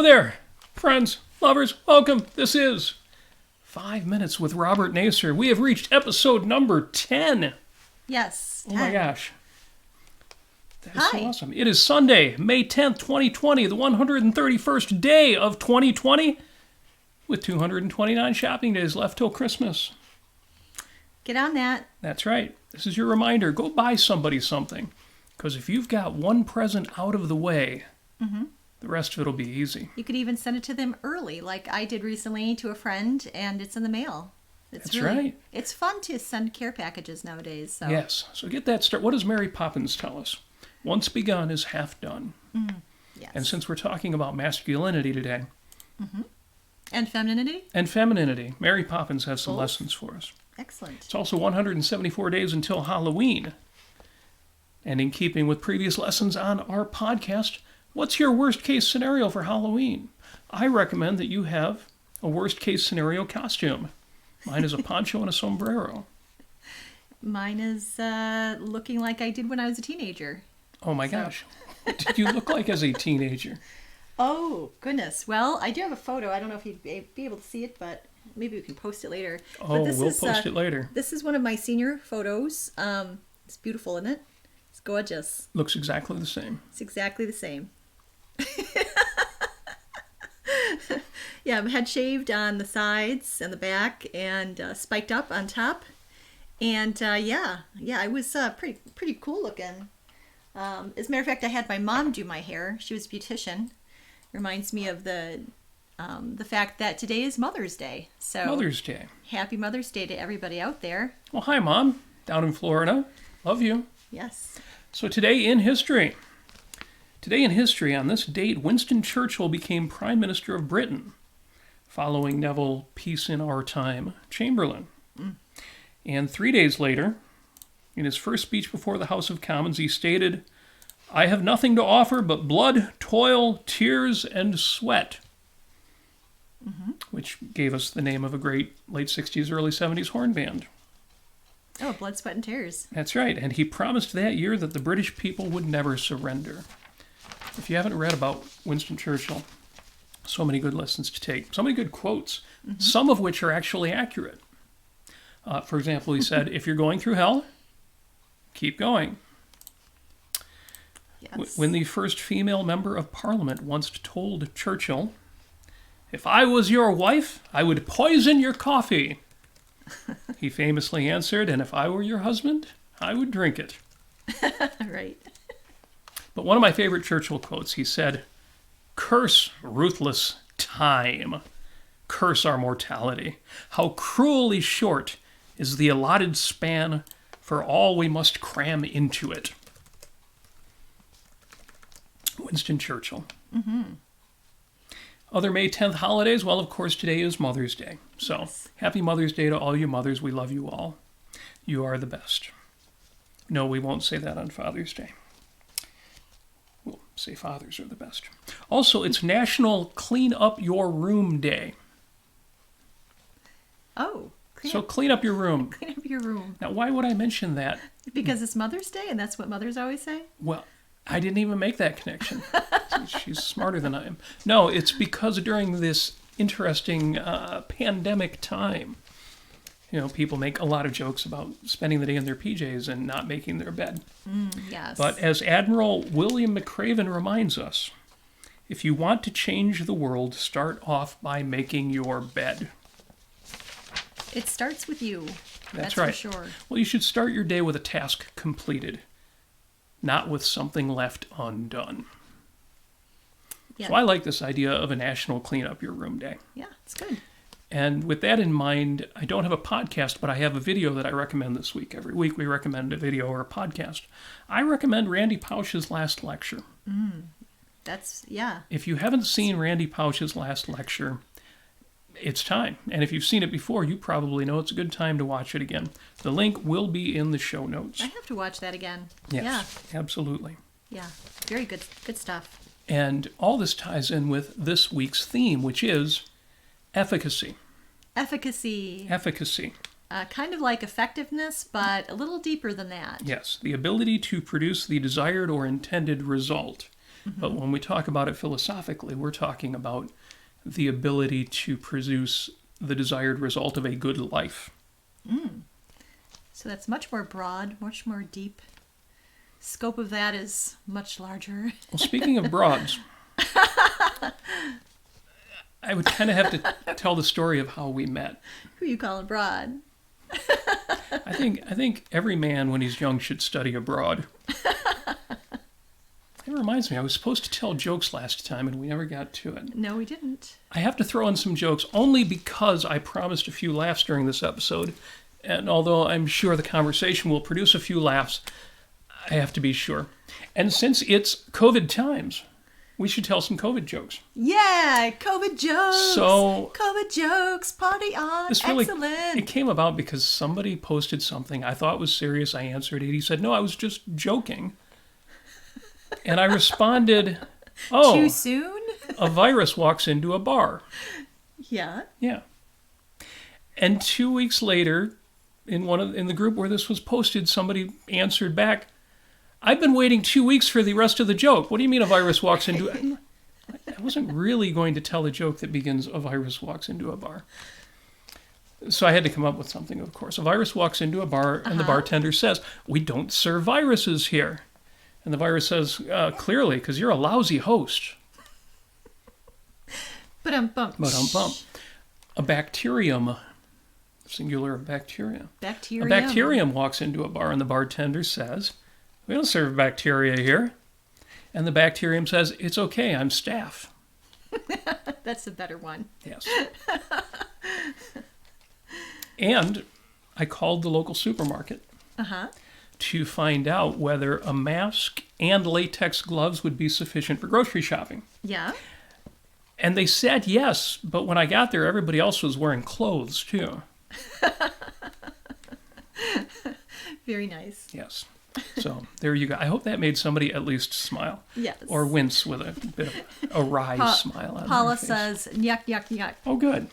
there, friends, lovers, welcome. This is 5 Minutes with Robert Nasir. We have reached episode number 10. Yes, 10. Oh my gosh. That is Hi. so awesome. It is Sunday, May 10th, 2020, the 131st day of 2020, with 229 shopping days left till Christmas. Get on that. That's right. This is your reminder. Go buy somebody something. Because if you've got one present out of the way, the rest of it will be easy. You could even send it to them early, like I did recently to a friend, and it's in the mail. That's right. It's fun to send care packages nowadays. So. Yes. So get that started. What does Mary Poppins tell us? Once begun is half done. Yes. And since we're talking about masculinity today. And femininity? And femininity, Mary Poppins has some Both? lessons for us. Excellent. It's also 174 days until Halloween. And in keeping with previous lessons on our podcast, what's your worst case scenario for Halloween? I recommend that you have a worst case scenario costume. Mine is a poncho and a sombrero. Mine is looking like I did when I was a teenager. Oh my gosh. What did you look like as a teenager? Oh, goodness. Well, I do have a photo. I don't know if you'd be able to see it, but maybe we can post it later. Oh, we'll post it later. This is one of my senior photos. It's beautiful, isn't it? It's gorgeous. Looks exactly the same. It's exactly the same. Yeah, I'm head shaved on the sides and the back and spiked up on top. And yeah, I was pretty cool looking. As a matter of fact, I had my mom do my hair. She was a beautician. Reminds me of the fact that today is Mother's Day. So Mother's Day. Happy Mother's Day to everybody out there. Well, hi, Mom. Down in Florida. Love you. Yes. So today in history. Today in history, on this date, Winston Churchill became Prime Minister of Britain, following Neville Peace in Our Time Chamberlain. And 3 days later, in his first speech before the House of Commons, he stated, "I have nothing to offer but blood, toil, tears, and sweat," which gave us the name of a great late 60s, early 70s horn band. Oh, blood, sweat, and tears. That's right. And he promised that year that the British people would never surrender. If you haven't read about Winston Churchill, so many good lessons to take, so many good quotes, some of which are actually accurate. For example, he said, if you're going through hell, keep going. Yes. When the first female member of Parliament once told Churchill, "If I was your wife, I would poison your coffee," he famously answered, "And if I were your husband, I would drink it." Right. But one of my favorite Churchill quotes, he said, "Curse ruthless time, curse our mortality. How cruelly short is the allotted span for all we must cram into it." Winston Churchill. Other May 10th holidays, well, of course, today is Mother's Day. So, Yes. Happy Mother's Day to all you mothers. We love you all. You are the best. No, we won't say that on Father's Day. We'll say fathers are the best. Also, it's National Clean Up Your Room Day. Oh, Clean up your room. clean up your room. Now, why would I mention that? Because it's Mother's Day, and that's what mothers always say? Well, I didn't even make that connection. She's smarter than I am. No, it's because during this interesting pandemic time, people make a lot of jokes about spending the day in their PJs and not making their bed. Yes. But as Admiral William McRaven reminds us, if you want to change the world, start off by making your bed. It starts with you. That's right. For sure. Well, you should start your day with a task completed, not with something left undone. Yeah. So I like this idea of a National Clean Up Your Room Day. Yeah, it's good. And with that in mind, I don't have a podcast, but I have a video that I recommend this week. Every week we recommend a video or a podcast. I recommend Randy Pausch's last lecture. Yeah. If you haven't seen Randy Pausch's last lecture, it's time. And if you've seen it before, you probably know it's a good time to watch it again. The link will be in the show notes. I have to watch that again. Yes, absolutely. Yeah. Very good stuff. And all this ties in with this week's theme, which is efficacy. Efficacy. Efficacy. Kind of like effectiveness, but a little deeper than that. Yes, the ability to produce the desired or intended result. But when we talk about it philosophically, we're talking about the ability to produce the desired result of a good life. So that's much more broad, much more deep. Scope of that is much larger. Well, speaking of broads, I would kind of have to tell the story of how we met. Who you calling broad? I think every man when he's young should study abroad. It reminds me, I was supposed to tell jokes last time and we never got to it. No, we didn't. I have to throw in some jokes only because I promised a few laughs during this episode. And although I'm sure the conversation will produce a few laughs, I have to be sure. And since it's COVID times, we should tell some COVID jokes. Yeah, COVID jokes. So, COVID jokes, party on. Excellent. It came about because somebody posted something I thought was serious. I answered it. He said, "No, I was just joking." And I responded, "Oh, too soon?" A virus walks into a bar. Yeah. Yeah. And 2 weeks later, in the group where this was posted, somebody answered back, "I've been waiting 2 weeks for the rest of the joke. What do you mean a virus walks into it?" I wasn't really going to tell a joke that begins, "A virus walks into a bar." So I had to come up with something, of course. A virus walks into a bar, and the bartender says, "We don't serve viruses here." And the virus says, "Clearly, because you're a lousy host." Ba-dum-bum. Ba-dum-bum. A bacterium, singular of bacteria. Bacterium. A bacterium walks into a bar, and the bartender says, "We don't serve bacteria here." And the bacterium says, "It's okay, I'm staff." That's a better one. Yes. And I called the local supermarket to find out whether a mask and latex gloves would be sufficient for grocery shopping. Yeah. And they said yes, but when I got there, everybody else was wearing clothes too. Very nice. Yes. So there you go. I hope that made somebody at least smile. Yes. Or wince with a bit of a wry smile on Paula their face. says, "Yuck, yuck, yuck." Oh, good.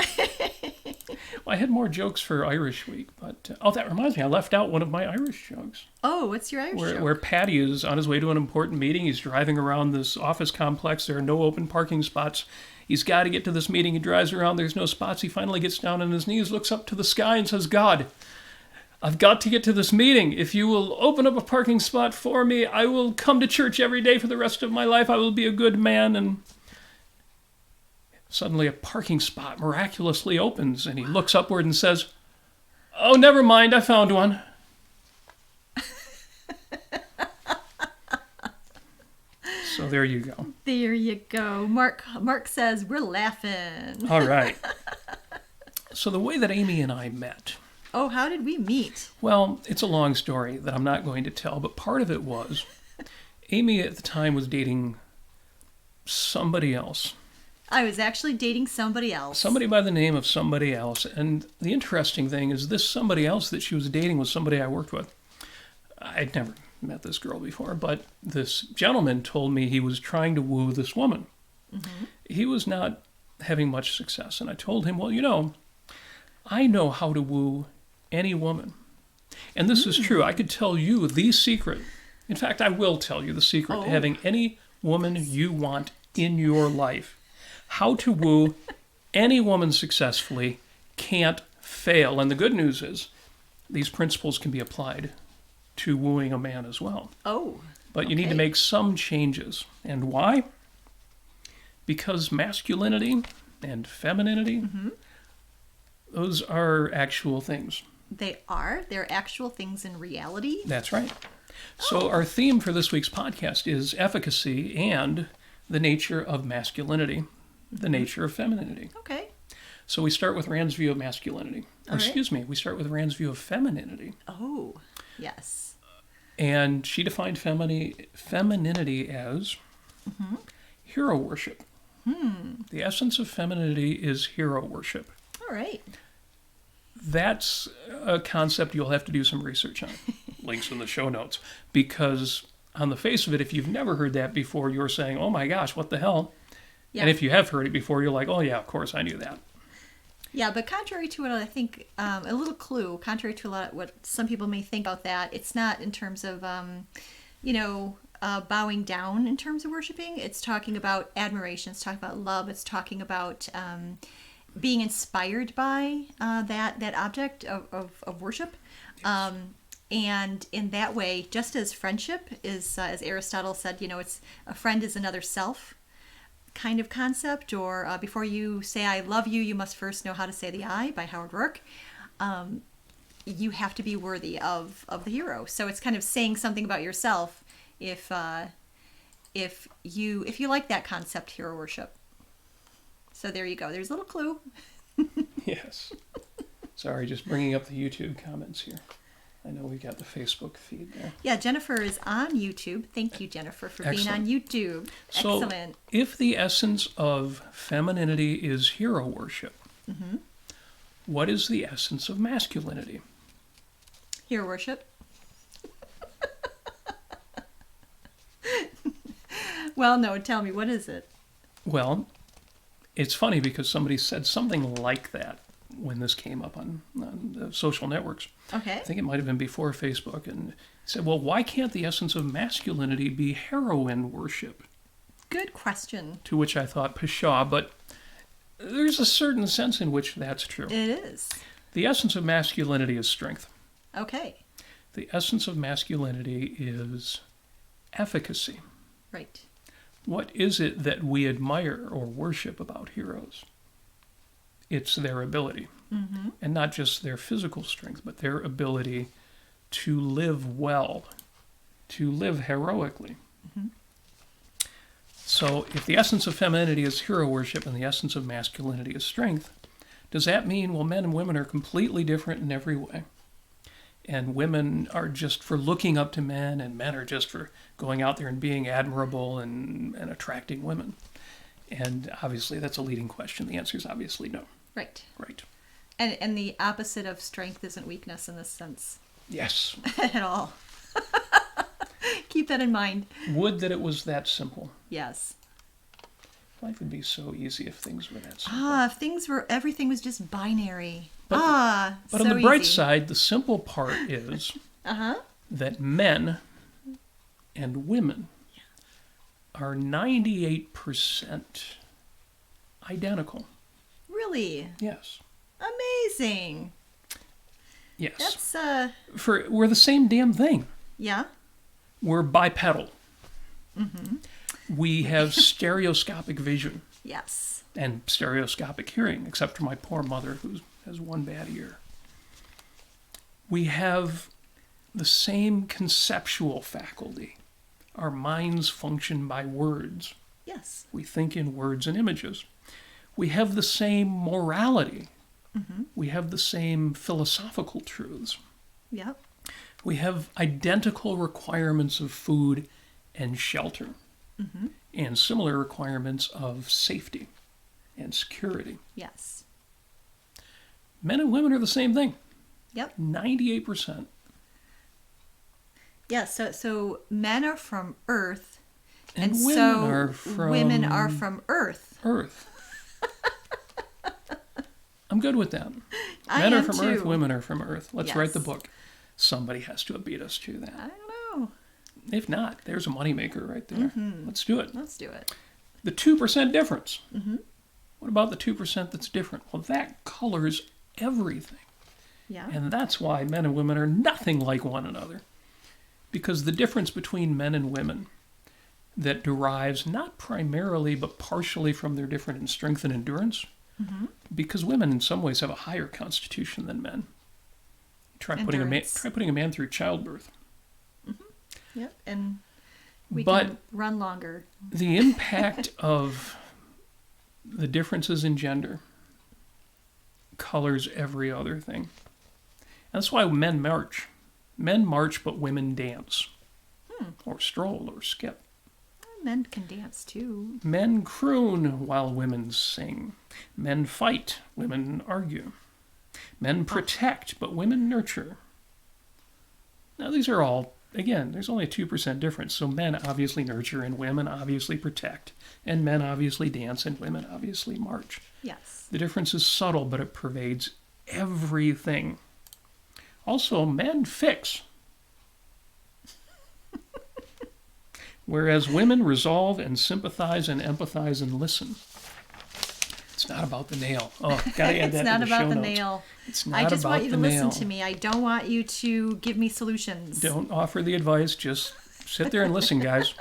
Well, I had more jokes for Irish Week, but... that reminds me. I left out one of my Irish jokes. Oh, what's your Irish joke? Where Paddy is on his way to an important meeting. He's driving around this office complex. There are no open parking spots. He's got to get to this meeting. He drives around. There's no spots. He finally gets down on his knees, looks up to the sky and says, "God, I've got to get to this meeting. If you will open up a parking spot for me, I will come to church every day for the rest of my life. I will be a good man." And suddenly a parking spot miraculously opens, and he looks upward and says, "Oh, never mind, I found one." So there you go. There you go. Mark says, "We're laughing." All right. So the way that Amy and I met... Oh, how did we meet? Well, it's a long story that I'm not going to tell, but part of it was Amy at the time was dating somebody else. I was actually dating somebody else. Somebody by the name of somebody else. And the interesting thing is this somebody else that she was dating was somebody I worked with. I'd never met this girl before, but this gentleman told me he was trying to woo this woman. Mm-hmm. He was not having much success. And I told him, "Well, I know how to woo any woman." And this is true. I could tell you the secret. In fact, I will tell you the secret to having any woman you want in your life. How to woo any woman successfully, can't fail. And the good news is these principles can be applied to wooing a man as well. Oh. But you need to make some changes. And why? Because masculinity and femininity, those are actual things. They are? They're actual things in reality? That's right. So our theme for this week's podcast is efficacy and the nature of masculinity, the nature of femininity. Okay. So we start with Rand's view of masculinity. All right. Excuse me, we start with Rand's view of femininity. Oh, yes. And she defined femininity as hero worship. The essence of femininity is hero worship. All right. That's a concept you'll have to do some research on. Links in the show notes. Because on the face of it, if you've never heard that before, you're saying, "Oh my gosh, what the hell?" Yeah. And if you have heard it before, you're like, "Oh yeah, of course, I knew that." Yeah, but contrary to what I think, a little clue, contrary to a lot of what some people may think about that, it's not in terms of, bowing down in terms of worshiping. It's talking about admiration. It's talking about love. It's talking about being inspired by that object of worship. And in that way, just as friendship is, as Aristotle said, it's a friend is another self kind of concept, or before you say I love you, you must first know how to say the I, by Howard Rourke. You have to be worthy of the hero. So it's kind of saying something about yourself if you like that concept, hero worship. So there you go. There's a little clue. Yes. Sorry, just bringing up the YouTube comments here. I know we got the Facebook feed there. Yeah, Jennifer is on YouTube. Thank you, Jennifer, for being on YouTube. So, Excellent. if the essence of femininity is hero worship, what is the essence of masculinity? Hero worship. Well, no, tell me, what is it? Well, it's funny because somebody said something like that when this came up on the social networks. Okay. I think it might have been before Facebook, and said, well, why can't the essence of masculinity be heroine worship? Good question. To which I thought, pshaw, but there's a certain sense in which that's true. It is. The essence of masculinity is strength. Okay. The essence of masculinity is efficacy. Right. What is it that we admire or worship about heroes? It's their ability. And not just their physical strength, but their ability to live well, to live heroically. So if the essence of femininity is hero worship and the essence of masculinity is strength, does that mean, well, men and women are completely different in every way? And women are just for looking up to men, and men are just for going out there and being admirable and attracting women? And obviously that's a leading question. The answer is obviously no. Right. Right. And the opposite of strength isn't weakness in this sense. Yes. At all. Keep that in mind. Would that it was that simple. Yes. Life would be so easy if things were that simple. If everything was just binary. But so on the bright easy. side, the simple part is that men and women are 98% identical. Really? Yes. Amazing. Yes. That's We're the same damn thing. yeah. We're bipedal. We have stereoscopic vision Yes. and stereoscopic hearing, except for my poor mother who has one bad ear. We have the same conceptual faculty. Our minds function by words. Yes. We think in words and images. We have the same morality. We have the same philosophical truths. Yep. We have identical requirements of food and shelter, and similar requirements of safety and security. Yes. Men and women are the same thing. Yep. 98%. Yeah, so men are from Earth, And and women so are from women are from Earth. Earth. I'm good with that. I Men am are from too. Earth, women are from Earth. Let's write the Yes. book. Somebody has to have beat us to that. I don't know. If not, there's a moneymaker right there. Let's do it. Let's do it. The 2% difference. What about the 2% that's different? Well, that colors everything. Yeah. And that's why men and women are nothing like one another. Because the difference between men and women that derives not primarily but partially from their difference in strength and endurance, because women in some ways have a higher constitution than men. Try putting a man through childbirth. Yep. And we But can run longer. the impact of the differences in gender colors every other thing. And that's why men march. Men march, but women dance. Or stroll, or skip. Men can dance too. Men croon while women sing. Men fight, women argue. Men protect, but women nurture. Now these are all, again, there's only a 2% difference. So men obviously nurture and women obviously protect. And men obviously dance and women obviously march. Yes. The difference is subtle, but it pervades everything. Also, men fix. Whereas women resolve and sympathize and empathize and listen. It's not about the nail. Oh, gotta add that to the show notes. It's not about the nail. It's not I just about want you to the listen nail. to me. I don't want you to give me solutions. Don't offer the advice. Just sit there and listen, guys.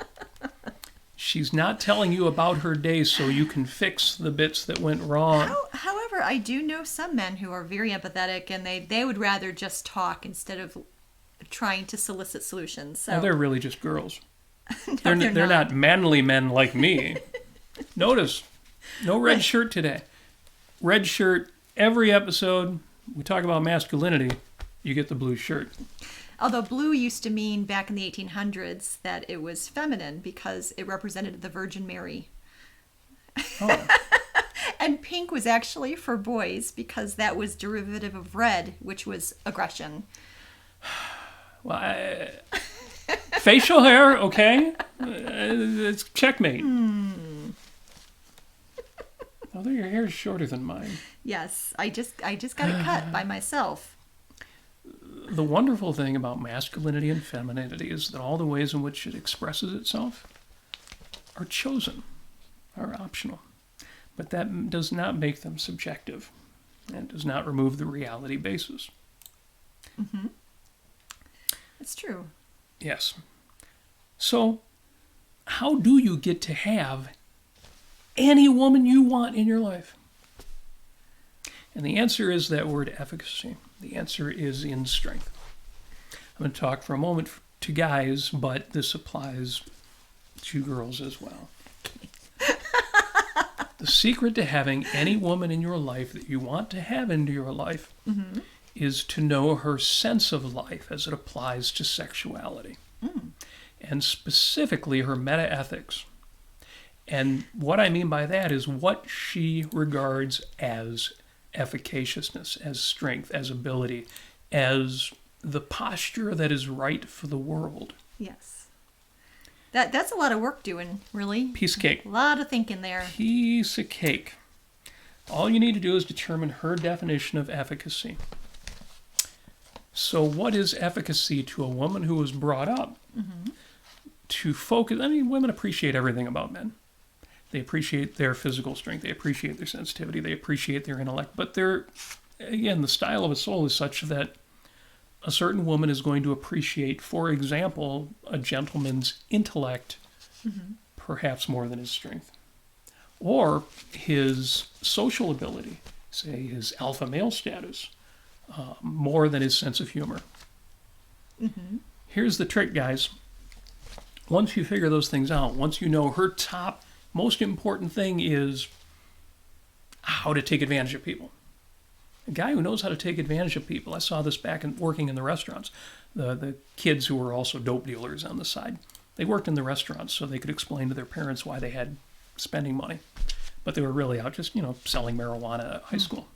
She's not telling you about her day so you can fix the bits that went wrong. However, I do know some men who are very empathetic, and they would rather just talk instead of trying to solicit solutions. So Well, they're really just girls. no, they're not manly men like me. Notice, no red shirt today. Red shirt, every episode, we talk about masculinity, you get the blue shirt. Although blue used to mean back in the 1800s that it was feminine because it represented the Virgin Mary. Oh. And pink was actually for boys because that was derivative of red, which was aggression. Well, facial hair, okay. It's checkmate. Although your hair is shorter than mine. Yes, I just got it cut by myself. The wonderful thing about masculinity and femininity is that all the ways in which it expresses itself are chosen, are optional. But that does not make them subjective and does not remove the reality basis. Mm-hmm. That's true. Yes. So, how do you get to have any woman you want in your life? And the answer is that word efficacy. The answer is in strength. I'm going to talk for a moment to guys, but this applies to girls as well. The secret to having any woman in your life that you want to have into your life is to know her sense of life as it applies to sexuality. And specifically her meta-ethics. And what I mean by that is what she regards as efficaciousness, as strength, as ability, as the posture that is right for the world. Yes. That's a lot of work doing, really. Piece of cake. A lot of thinking there. Piece of cake. All you need to do is determine her definition of efficacy. So what is efficacy to a woman who was brought up to focus? I mean, women appreciate everything about men. They appreciate their physical strength. They appreciate their sensitivity. They appreciate their intellect. But again, the style of a soul is such that a certain woman is going to appreciate, for example, a gentleman's intellect perhaps more than his strength. Or his social ability, say his alpha male status, more than his sense of humor. Here's the trick, guys. Once you figure those things out, once you know her top most important thing is how to take advantage of people. A guy who knows how to take advantage of people. I saw this back in working in the restaurants. The kids who were also dope dealers on the side. They worked in the restaurants so they could explain to their parents why they had spending money. But they were really out just, selling marijuana at high school.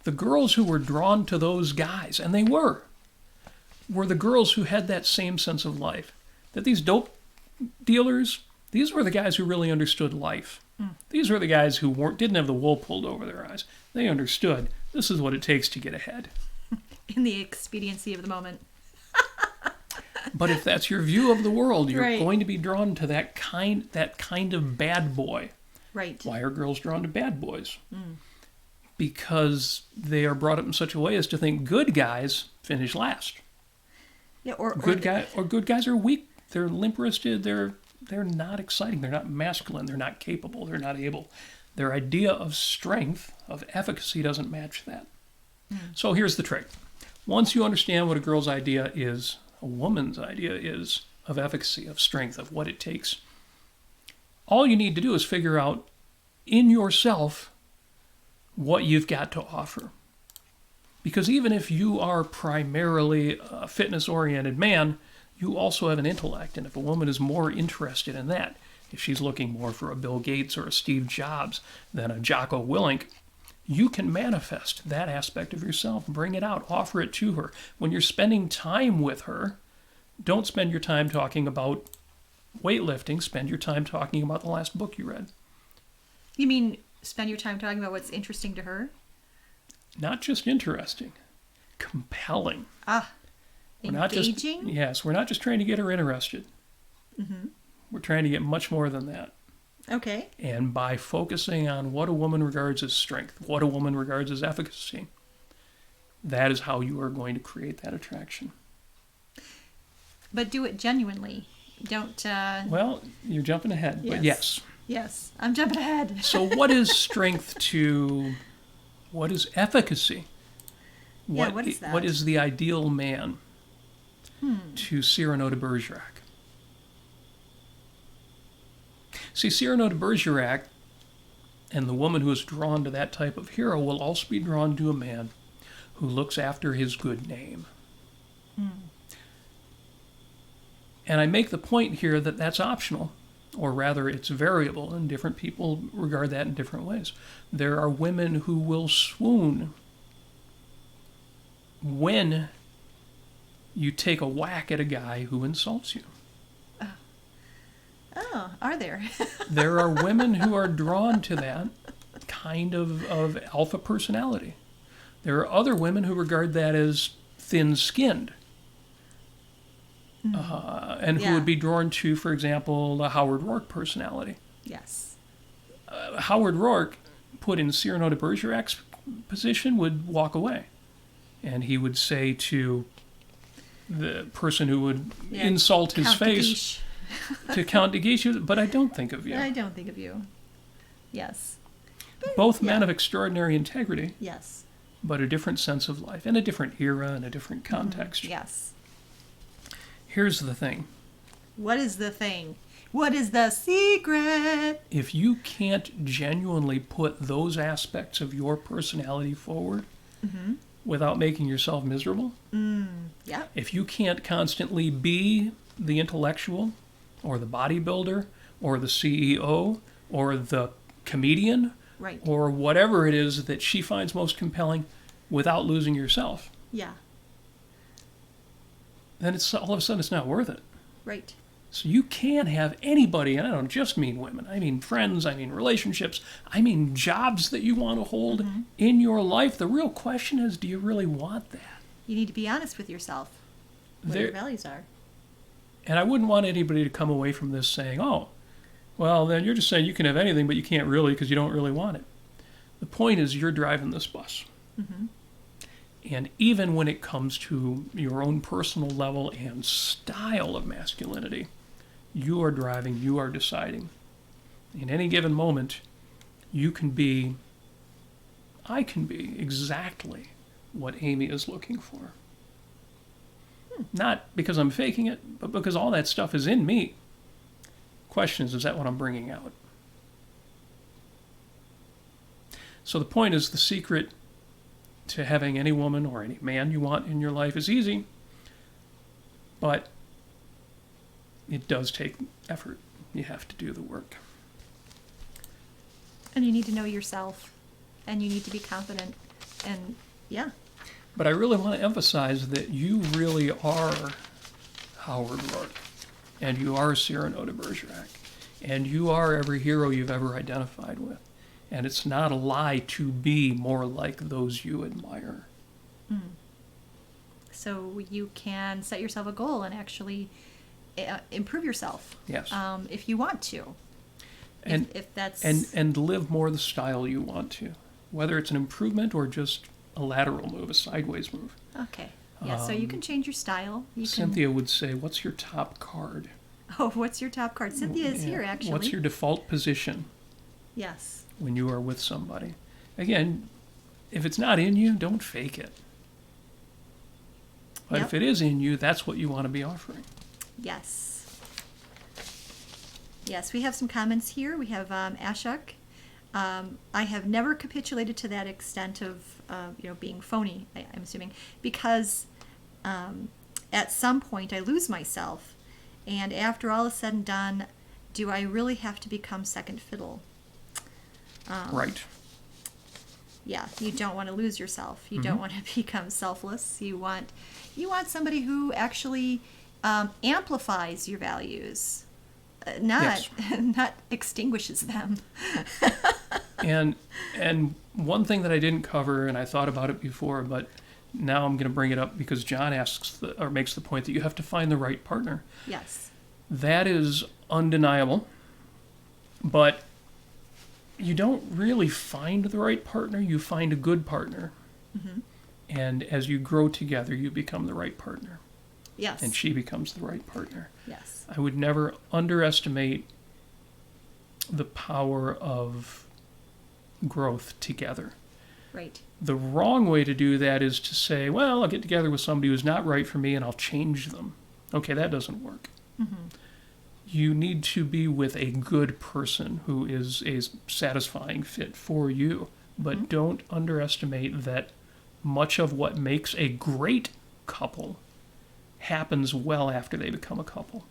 The girls who were drawn to those guys, and they were the girls who had that same sense of life. That these dope dealers, these were the guys who really understood life. These were the guys who didn't have the wool pulled over their eyes. They understood this is what it takes to get ahead. In the expediency of the moment. But if that's your view of the world, you're Right. going to be drawn to that kind of bad boy. Right. Why are girls drawn to bad boys? Because they are brought up in such a way as to think good guys finish last. Yeah, or Good guys are weak. They're limp-wristed. They're not exciting. They're not masculine. They're not capable. They're not able. Their idea of strength, of efficacy, doesn't match that. So here's the trick. Once you understand what a girl's idea is, a woman's idea is of efficacy, of strength, of what it takes, all you need to do is figure out in yourself what you've got to offer. Because even if you are primarily a fitness-oriented man, you also have an intellect. And if a woman is more interested in that, if she's looking more for a Bill Gates or a Steve Jobs than a Jocko Willink, you can manifest that aspect of yourself, bring it out, offer it to her. When you're spending time with her, don't spend your time talking about weightlifting, spend your time talking about the last book you read. You mean spend your time talking about what's interesting to her? Not just interesting, compelling. Engaging? We're not just trying to get her interested. We're trying to get much more than that. Okay. And by focusing on what a woman regards as strength, what a woman regards as efficacy, that is how you are going to create that attraction. But do it genuinely. Don't... Well, you're jumping ahead, but yes. Yes, I'm jumping ahead. So what is strength to... What is efficacy? What is that? What is the ideal man to Cyrano de Bergerac? See, Cyrano de Bergerac and the woman who is drawn to that type of hero will also be drawn to a man who looks after his good name. And I make the point here that that's optional, or rather it's variable, and different people regard that in different ways. There are women who will swoon when you take a whack at a guy who insults you. Oh, are there? There are women who are drawn to that kind of alpha personality. There are other women who regard that as thin-skinned. And who would be drawn to, for example, the Howard Rourke personality. Yes. Howard Rourke, put in Cyrano de Bergerac's position, would walk away. And he would say to the person who would insult his face, to Count de Guiche, but I don't think of you. I don't think of you. Yes. But, Both men of extraordinary integrity. Yes. But a different sense of life, and a different era, and a different context. Yes. Here's the thing. What is the thing? What is the secret? If you can't genuinely put those aspects of your personality forward without making yourself miserable, if you can't constantly be the intellectual or the bodybuilder or the CEO or the comedian or whatever it is that she finds most compelling without losing yourself, then it's all of a sudden it's not worth it. Right. So you can't have anybody, and I don't just mean women, I mean friends, I mean relationships, I mean jobs that you want to hold in your life. The real question is, do you really want that? You need to be honest with yourself, what your values are. And I wouldn't want anybody to come away from this saying, oh, well, then you're just saying you can have anything, but you can't really because you don't really want it. The point is you're driving this bus. And even when it comes to your own personal level and style of masculinity, you are driving, you are deciding. In any given moment, you can be, I can be exactly what Amy is looking for. Not because I'm faking it, but because all that stuff is in me. Question is that what I'm bringing out? So the point is, the secret to having any woman or any man you want in your life is easy, but it does take effort. You have to do the work. And you need to know yourself, and you need to be confident, and But I really want to emphasize that you really are Howard Rourke, and you are Cyrano de Bergerac, and you are every hero you've ever identified with. And it's not a lie to be more like those you admire. So you can set yourself a goal and actually improve yourself. Yes. If you want to. And, if that's... and live more the style you want to. Whether it's an improvement or just a lateral move, a sideways move. Okay. Yeah, so you can change your style. Cynthia would say, what's your top card? Oh, what's your top card? Cynthia is here, actually. What's your default position? Yes. When you are with somebody. Again, if it's not in you, don't fake it. But if it is in you, that's what you want to be offering. Yes. Yes, we have some comments here. We have Ashok. I have never capitulated to that extent of being phony, I'm assuming, because at some point I lose myself. And after all is said and done, do I really have to become second fiddle? Right. Yeah, you don't want to lose yourself. You don't want to become selfless. You want somebody who actually amplifies your values, not extinguishes them. And one thing that I didn't cover, and I thought about it before, but now I'm going to bring it up because John makes the point that you have to find the right partner. Yes. That is undeniable. But you don't really find the right partner. You find a good partner. Mm-hmm. And as you grow together, you become the right partner. Yes. And she becomes the right partner. Yes. I would never underestimate the power of growth together. Right. The wrong way to do that is to say, well, I'll get together with somebody who's not right for me and I'll change them. Okay, that doesn't work. Mm-hmm. You need to be with a good person who is a satisfying fit for you. But Mm-hmm. don't underestimate that much of what makes a great couple happens well after they become a couple.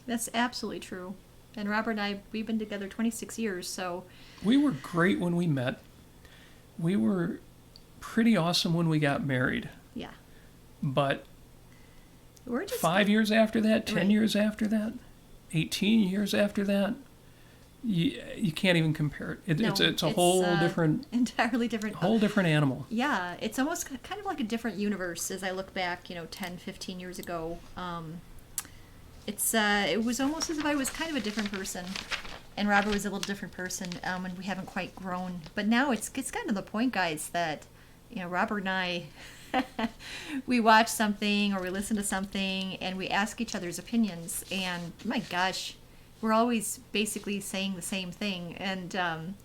That's absolutely true. And Robert and I, we've been together 26 years, so... We were great when we met. We were pretty awesome when we got married. Yeah. But We're just... 5 years after that, 10 Right. years after that, 18 years after that, you can't even compare it. No, It's a whole different... Entirely different. Whole different animal. Yeah, it's almost kind of like a different universe as I look back, 10, 15 years ago. It was almost as if I was kind of a different person, and Robert was a little different person, and we haven't quite grown. But now it's gotten to the point, guys, that, Robert and I, we watch something or we listen to something, and we ask each other's opinions, and my gosh, we're always basically saying the same thing. And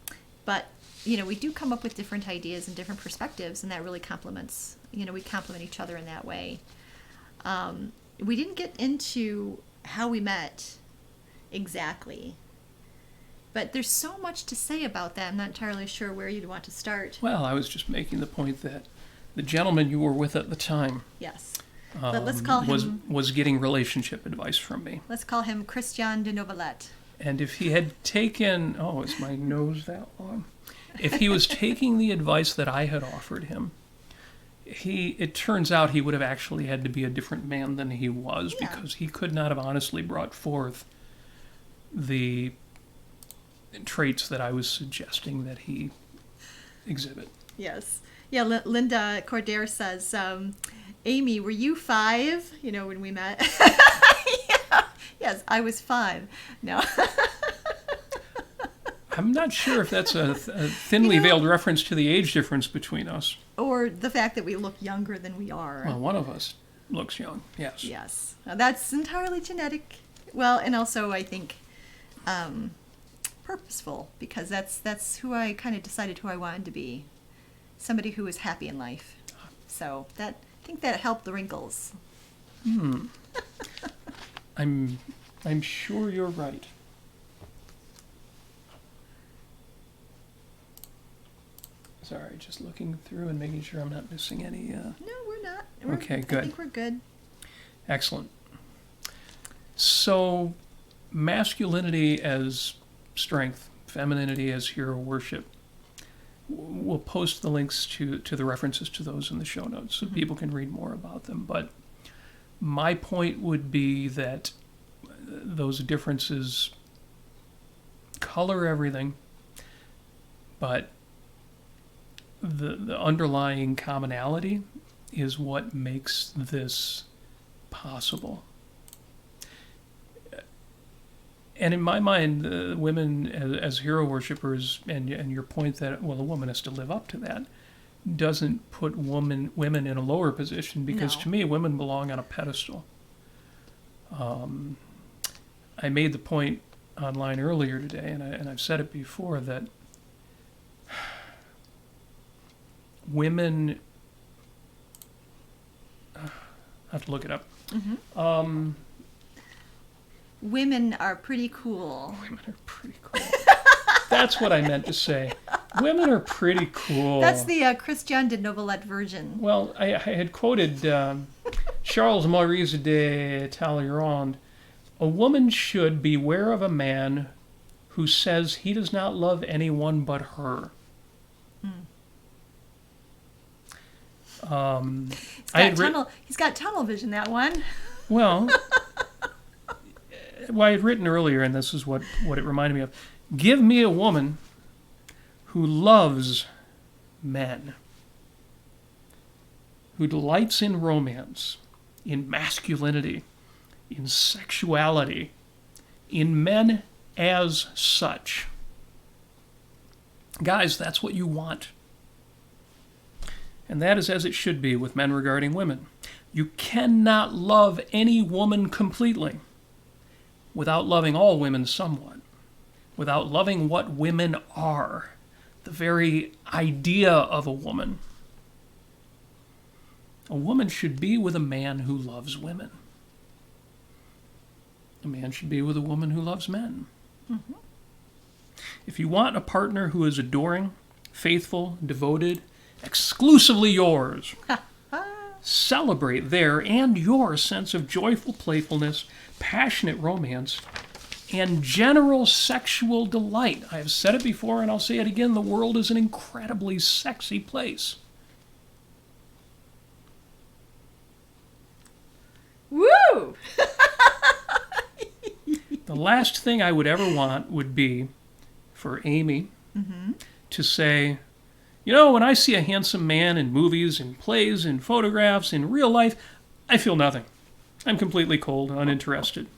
but we do come up with different ideas and different perspectives, and that really complements. We complement each other in that way. We didn't get into how we met exactly, but there's so much to say about that. I'm not entirely sure where you'd want to start. Well, I was just making the point that the gentleman you were with at the time Yes. But let's call him... was getting relationship advice from me. Let's call him Christian de Novelette. And if he had taken... Oh, is my nose that long? If he was taking the advice that I had offered him, it turns out he would have actually had to be a different man than he was, Yeah. because he could not have honestly brought forth the traits that I was suggesting that he exhibit. Yes. Yeah, Linda Cordair says, Amy, were you 5, when we met? Yeah. Yes, I was 5. No. I'm not sure if that's a thinly veiled reference to the age difference between us. Or the fact that we look younger than we are. Well, one of us looks young, yes. Yes. Now, that's entirely genetic. Well, and also I think purposeful, because that's who I kind of decided who I wanted to be. Somebody who was happy in life. So I think that helped the wrinkles. I'm sure you're right. Sorry, just looking through and making sure I'm not missing any. No, we're not. Okay, good. I think we're good. Excellent. So, masculinity as strength, femininity as hero worship. We'll post the links to the references to those in the show notes so people can read more about them. But my point would be that those differences color everything, but the underlying commonality is what makes this possible. And in my mind, women as hero worshippers, and your point that, well, a woman has to live up to that, doesn't put women in a lower position, because No. to me, women belong on a pedestal. I made the point online earlier today, and I've said it before, that women... I have to look it up. Mm-hmm. Women are pretty cool. Women are pretty cool. That's what I meant to say. Women are pretty cool. That's the Christian de Novelette version. Well, I had quoted Charles Maurice de Talleyrand. A woman should beware of a man who says he does not love anyone but her. He's got tunnel vision, that one. Well, I had written earlier, and this is what it reminded me of. Give me a woman who loves men, who delights in romance, in masculinity, in sexuality, in men as such. Guys, that's what you want. And that is as it should be with men regarding women. You cannot love any woman completely without loving all women somewhat, without loving what women are, the very idea of a woman. A woman should be with a man who loves women. A man should be with a woman who loves men. Mm-hmm. If you want a partner who is adoring, faithful, devoted, exclusively yours, celebrate their and your sense of joyful playfulness, passionate romance, and general sexual delight. I have said it before and I'll say it again, the world is an incredibly sexy place. Woo! The last thing I would ever want would be for Amy to say, you know, when I see a handsome man in movies, in plays, in photographs, in real life, I feel nothing. I'm completely cold and uninterested.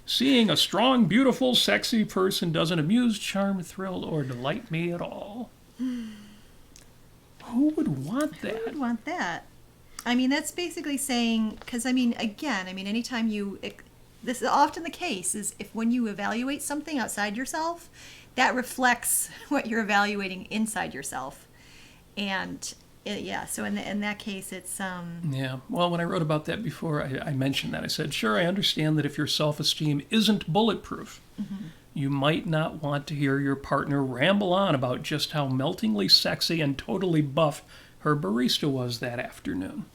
Seeing a strong, beautiful, sexy person doesn't amuse, charm, thrill, or delight me at all. Who would want that? Who would want that? I mean, that's basically saying, because I mean, again, anytime this is often the case, is if when you evaluate something outside yourself, that reflects what you're evaluating inside yourself. And so in that case, it's... Yeah, well, when I wrote about that before, I mentioned that. I said, sure, I understand that if your self-esteem isn't bulletproof, you might not want to hear your partner ramble on about just how meltingly sexy and totally buff her barista was that afternoon.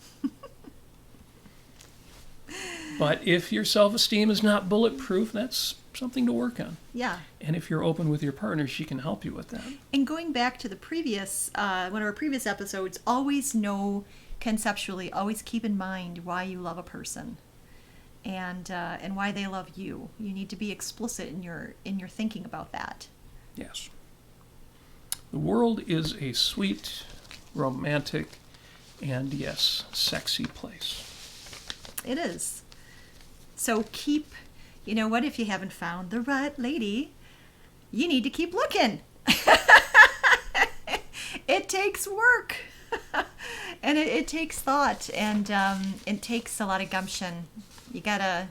But if your self-esteem is not bulletproof, that's something to work on. Yeah. And if you're open with your partner, she can help you with that. And going back to the previous, one of our previous episodes, always know conceptually, always keep in mind why you love a person, and why they love you. You need to be explicit in your thinking about that. Yes. The world is a sweet, romantic, and yes, sexy place. It is. So keep, you know what, if you haven't found the right lady, you need to keep looking. It takes work. And it takes thought, and it takes a lot of gumption. You gotta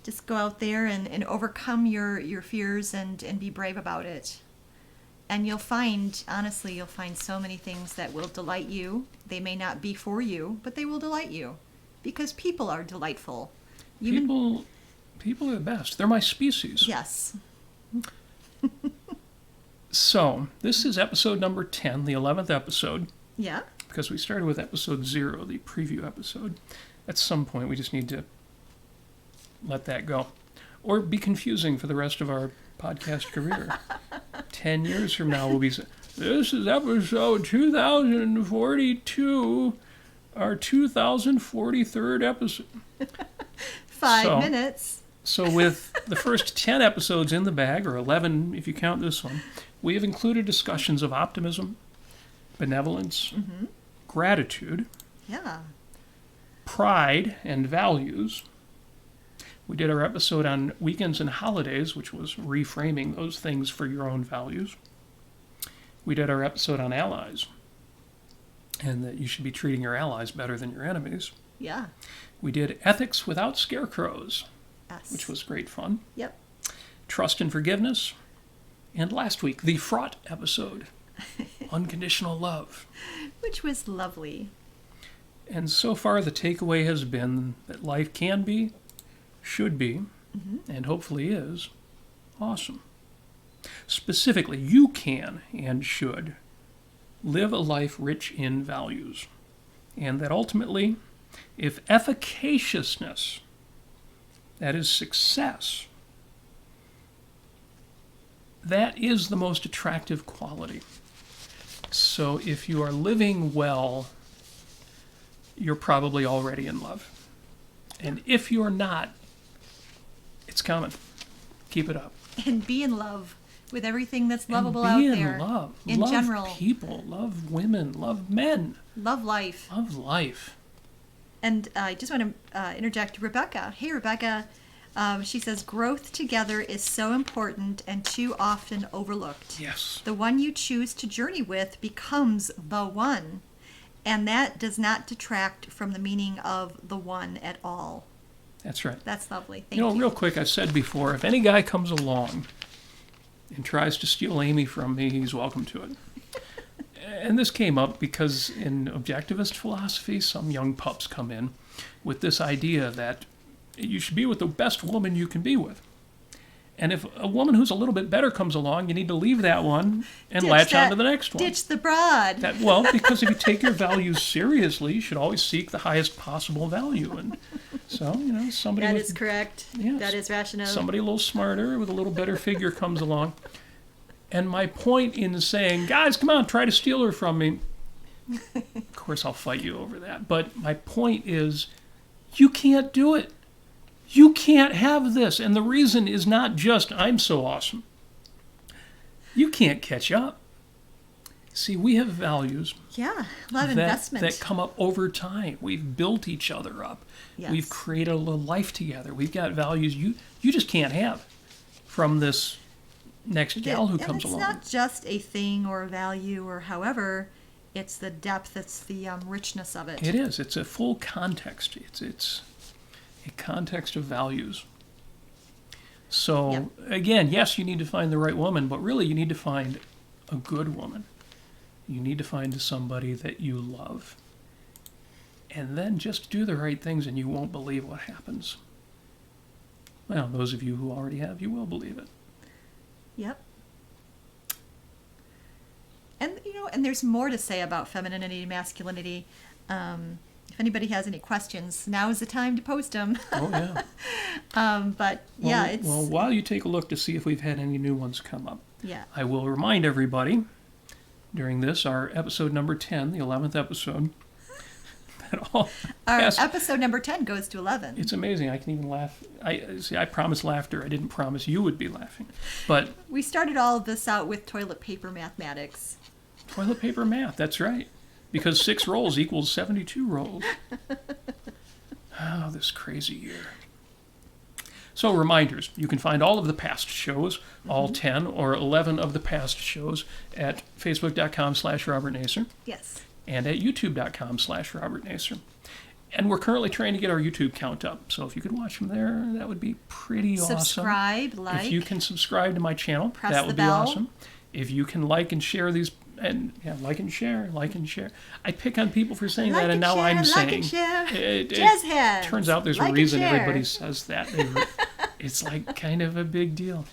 just go out there and overcome your fears and be brave about it. And you'll find so many things that will delight you. They may not be for you, but they will delight you. Because people are delightful. People are the best. They're my species. Yes. So, this is episode number 10, the 11th episode. Yeah. Because we started with episode 0, the preview episode. At some point, we just need to let that go. Or be confusing for the rest of our podcast career. 10 years from now, we'll be saying, this is episode 2042, our 2043rd episode. 5 minutes. So with the first 10 episodes in the bag, or 11 if you count this one, we have included discussions of optimism, benevolence, gratitude, pride, and values. We did our episode on weekends and holidays, which was reframing those things for your own values. We did our episode on allies, and that you should be treating your allies better than your enemies. Yeah. We did ethics without scarecrows, Yes. which was great fun. Yep. Trust and forgiveness. And last week, the fraught episode, unconditional love. Which was lovely. And so far, the takeaway has been that life can be, should be, and hopefully is, awesome. Specifically, you can and should live a life rich in values. And that ultimately, if efficaciousness, that is success, that is the most attractive quality. So if you are living well, you're probably already in love. And if you're not, it's coming. Keep it up. And be in love with everything that's lovable out and be there. in love. In love general. People, love women, love men. Love life. Love life. And I just want to interject Rebecca. Hey, Rebecca. She says, growth together is so important and too often overlooked. Yes. The one you choose to journey with becomes the one. And that does not detract from the meaning of the one at all. That's right. That's lovely. Thank you. Real quick, I said before, if any guy comes along and tries to steal Amy from me, he's welcome to it. And this came up because in objectivist philosophy, some young pups come in with this idea that you should be with the best woman you can be with. And if a woman who's a little bit better comes along, you need to leave that one and latch on to the next one. Ditch the broad. Because if you take your values seriously, you should always seek the highest possible value. And so, somebody That with, is correct. Yes, That is rational. somebody a little smarter with a little better figure comes along. And my point in saying, guys, come on, try to steal her from me. Of course, I'll fight you over that. But my point is, you can't do it. You can't have this. And the reason is not just I'm so awesome. You can't catch up. See, we have values. Yeah, a lot of investment. That come up over time. We've built each other up. Yes. We've created a little life together. We've got values you just can't have from this next gal who comes along. It's not just a thing or a value or however, it's the depth, it's the richness of it. It is. It's a full context. It's a context of values. So, Again, yes, you need to find the right woman, but really you need to find a good woman. You need to find somebody that you love. And then just do the right things and you won't believe what happens. Well, those of you who already have, you will believe it. Yep. And, and there's more to say about femininity and masculinity. If anybody has any questions, now is the time to post them. Oh, yeah. It's... Well, while you take a look to see if we've had any new ones come up, Yeah. I will remind everybody during this, our episode number 10, the 11th episode, that all... Episode number 10 goes to 11. It's amazing. I can even laugh. I promised laughter. I didn't promise you would be laughing. But we started all of this out with toilet paper mathematics. Toilet paper math, that's right. Because 6 rolls equals 72 rolls. Oh, this crazy year. So reminders, you can find all of the past shows, all 10 or 11 of the past shows at facebook.com/Robert Nasir. Yes. And at youtube.com/Robert Nasir. And we're currently trying to get our YouTube count up. So if you could watch them there, that would be pretty awesome. Subscribe, like. If you can subscribe to my channel, that would be bell. awesome. If you can like and share these, like and share. I pick on people for saying that, and now I'm saying. Jazz hands. Turns out there's a reason everybody says that. It's like kind of a big deal.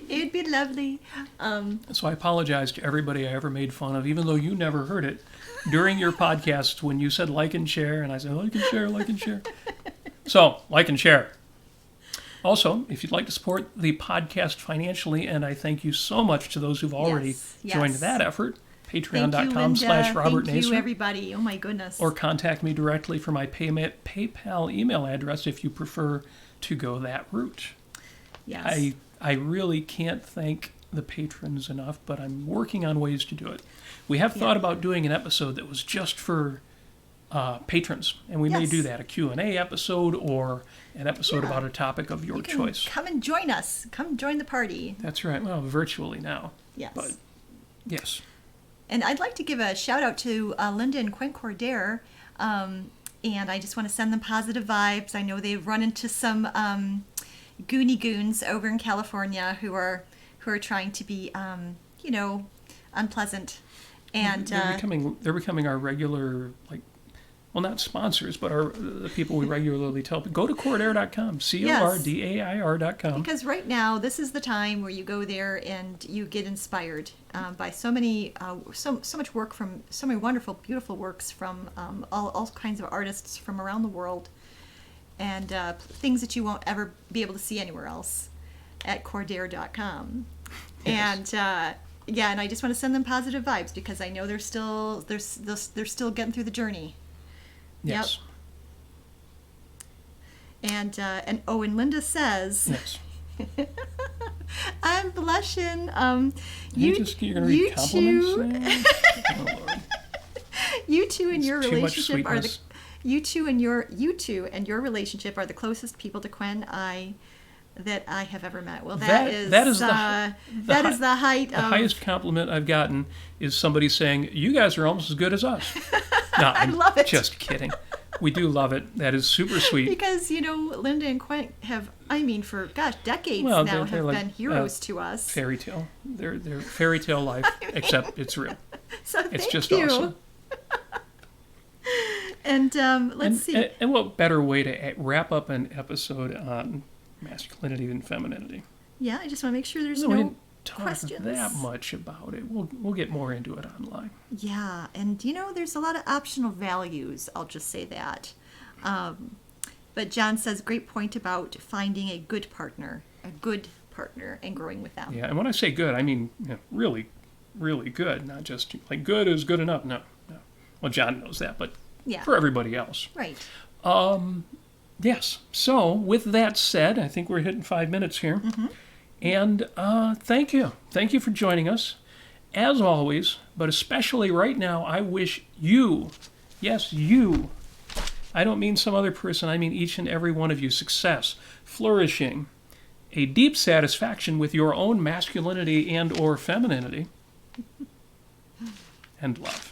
It'd be lovely. So I apologize to everybody I ever made fun of, even though you never heard it, during your podcasts when you said like and share, and I said like and share. So, like and share. Also, if you'd like to support the podcast financially, and I thank you so much to those who've already joined that effort, patreon.com/Robert Nasir. Thank you, everybody. Oh, my goodness. Or contact me directly for my PayPal email address if you prefer to go that route. Yes. I really can't thank the patrons enough, but I'm working on ways to do it. We have thought about doing an episode that was just for patrons, and we may do that, a Q&A episode or an episode about a topic of your choice. Come and join us. Come join the party. That's right. Well, virtually now. Yes. But, yes. And I'd like to give a shout out to Linda and Quinn Cordair, and I just want to send them positive vibes. I know they've run into some Goonie Goons over in California who are trying to be, unpleasant. And they're becoming our regular, well, not sponsors, but the people we regularly tell. Go to Cordair.com, CORDAIR.com. Because right now, this is the time where you go there and you get inspired by so much work from so many wonderful, beautiful works from all kinds of artists from around the world, and things that you won't ever be able to see anywhere else at Cordair.com. Yes. And and I just want to send them positive vibes because I know they're still getting through the journey. Yes. Yep. And Linda says, yes. I'm blushing. You're going to read compliments? Oh, Lord. You two and your It's too much relationship are the sweetness. you two and your relationship are the closest people to Quen that I have ever met. Well, that is the height The of highest compliment I've gotten is somebody saying, "You guys are almost as good as us." No, I love it. Just kidding. We do love it. That is super sweet. because Linda and Quen have, for decades Well, now they're have like, been heroes to us. Fairy tale. They're fairy tale life, except it's real. So It's thank just you. awesome. And let's see. And what better way to wrap up an episode on masculinity than femininity? Yeah, I just want to make sure there's We no didn't talk questions. that much about it. We'll get more into it online. Yeah, and there's a lot of optional values. I'll just say that. But John says, great point about finding a good partner, and growing with them. Yeah, and when I say good, I mean really, really good, not just like good is good enough. No. Well, John knows that, but Yeah. for everybody else. Right. Yes. So with that said, I think we're hitting 5 minutes here. Mm-hmm. And thank you. Thank you for joining us. As always, but especially right now, I wish you, yes, you, I don't mean some other person, I mean each and every one of you, success, flourishing, a deep satisfaction with your own masculinity and or femininity, and love.